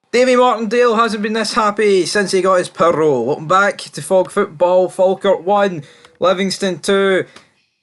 Davie Martindale hasn't been this happy since he got his parole. Welcome back to Fog Football. Falkirk 1, Livingston 2.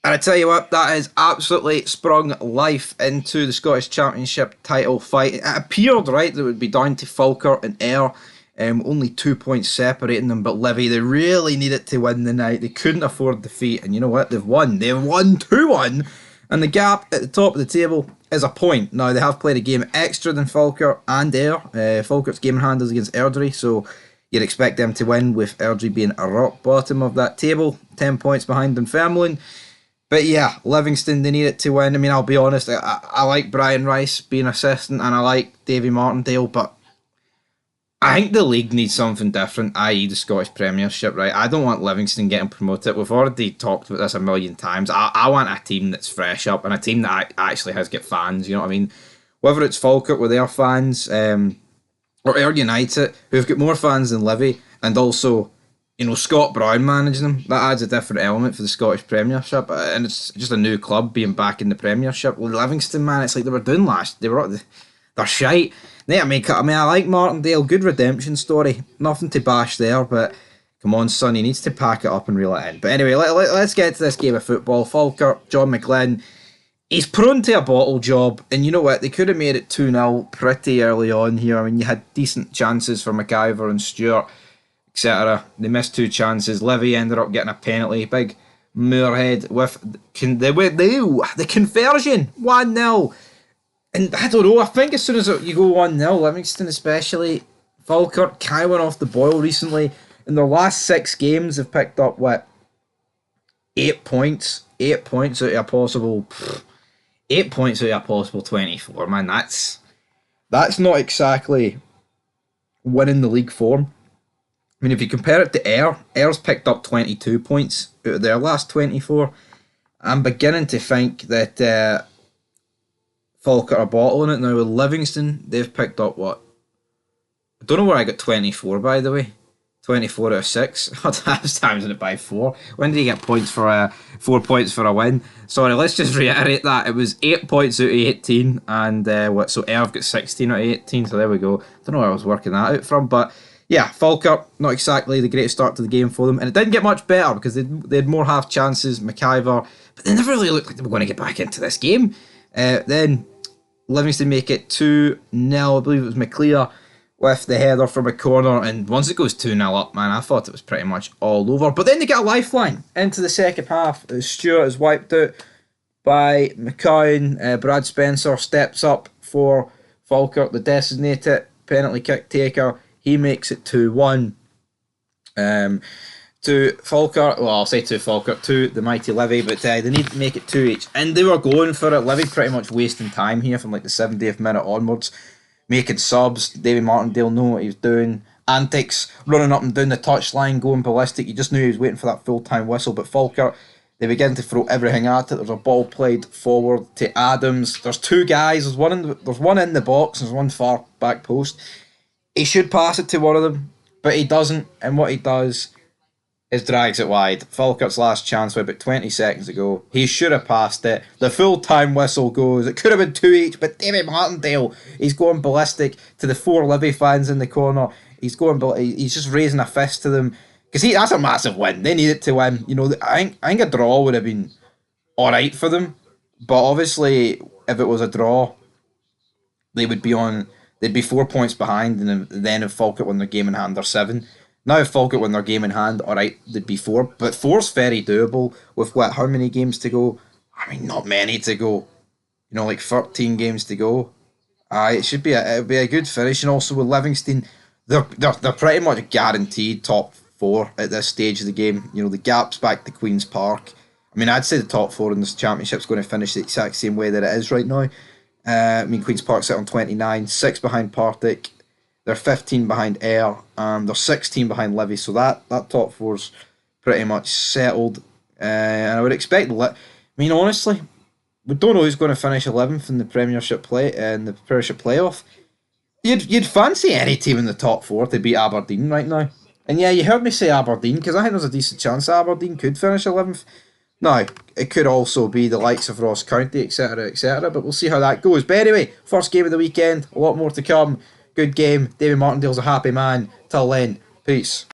And I tell you what, that has absolutely sprung life into the Scottish Championship title fight. It appeared, right, that it would be down to Falkirk and Ayr. Only 2 points separating them, but Livy, they really needed to win the night. They couldn't afford defeat, and you know what? They've won. They've won 2-1, and the gap at the top of the table is a point. Now, they have played a game extra than Falkirk and Ayr. Falkirk's game in hand is against Airdrie, so you'd expect them to win, with Airdrie being a rock bottom of that table, 10 points behind Dunfermline. But yeah, Livingston, they need it to win. I mean, I'll be honest, I like Brian Rice being assistant, and I like Davie Martindale, but I think the league needs something different, i.e. the Scottish Premiership, right? I don't want Livingston getting promoted. We've already talked about this a million times. I want a team that's fresh up and a team that actually has got fans, you know what I mean? Whether it's Falkirk with their fans, or Ayr United, who've got more fans than Livy, and also, you know, Scott Brown managing them, that adds a different element for the Scottish Premiership, and it's just a new club being back in the Premiership. With Livingston, man, it's like they were doing last. They're shite. Yeah, I mean, I like Martindale. Good redemption story. Nothing to bash there, but come on, son, he needs to pack it up and reel it in. But anyway, let's get to this game of football. Falkirk, John McGlynn, he's prone to a bottle job, and you know what? They could have made it 2-0 pretty early on here. I mean, you had decent chances for McIver and Stewart, etc. They missed two chances. Livy ended up getting a penalty. Big Moorhead with the conversion, 1-0. And I don't know, I think as soon as you go 1-0, Livingston especially, Falkirk kind of went off the boil recently. In their last 6 games, they've picked up, 8 points? 8 points out of a possible... 8 points out of a possible 24, man. That's not exactly winning the league form. I mean, if you compare it to Ayr, Ayr's picked up 22 points out of their last 24. I'm beginning to think that... Falkirk are bottling it now with Livingston. They've picked up what? I don't know where I got 24, by the way. 24 out of 6. I was timesing it by 4. When did you get points for 4 points for a win? Sorry, let's just reiterate that. It was 8 points out of 18, and so Ayr got 16 out of 18, so there we go. Don't know where I was working that out from, but yeah, Falkirk, not exactly the greatest start to the game for them, and it didn't get much better because they had more half chances, McIver, but they never really looked like they were going to get back into this game. Then Livingston make it 2-0. I believe it was McLear with the header from a corner, and once it goes 2-0 up, man, I thought it was pretty much all over. But then they get a lifeline into the second half. Stewart is wiped out by McCown. Brad Spencer steps up for Falkirk, the designated penalty kick taker. He makes it 2-1. To Falkirk, well, I'll say to Falkirk, to the mighty Livy, but they need to make it 2 each. And they were going for it. Livy pretty much wasting time here from like the 70th minute onwards, making subs. Davie Martindale knew what he was doing. Antics, running up and down the touchline, going ballistic. You just knew he was waiting for that full-time whistle. But Falkirk, they begin to throw everything at it. There's a ball played forward to Adams. There's 2 guys. There's one in the box, and there's one far back post. He should pass it to one of them, but he doesn't. And what he does is drags it wide. Falkirk's last chance with about 20 seconds ago. He should have passed it. The full-time whistle goes. It could have been 2 each, but Davie Martindale, he's going ballistic to the 4 Livy fans in the corner. He's just raising a fist to them. Because that's a massive win. They need it to win. You know, I think a draw would have been alright for them. But obviously, if it was a draw, they'd be 4 points behind, and then if Falkirk won their game in hand, they're 7. Now if Falkirk win their game in hand, alright, they'd be 4. But 4's very doable with how many games to go? I mean, not many to go. You know, like 13 games to go. It'd be a good finish. And also with Livingston, they're pretty much guaranteed top 4 at this stage of the game. You know, the gap's back to Queen's Park. I mean, I'd say the top 4 in this championship's going to finish the exact same way that it is right now. I mean, Queen's Park sit on 29, 6 behind Partick. They're 15 behind Ayr, and they're 16 behind Livy, so that top 4's pretty much settled. And I would expect, honestly, we don't know who's going to finish 11th in the Premiership playoff. You'd fancy any team in the top 4 to beat Aberdeen right now. And yeah, you heard me say Aberdeen, because I think there's a decent chance Aberdeen could finish 11th. Now, it could also be the likes of Ross County, etc., etc., but we'll see how that goes. But anyway, first game of the weekend, a lot more to come. Good game. Davie Martindale's a happy man. Till then, peace.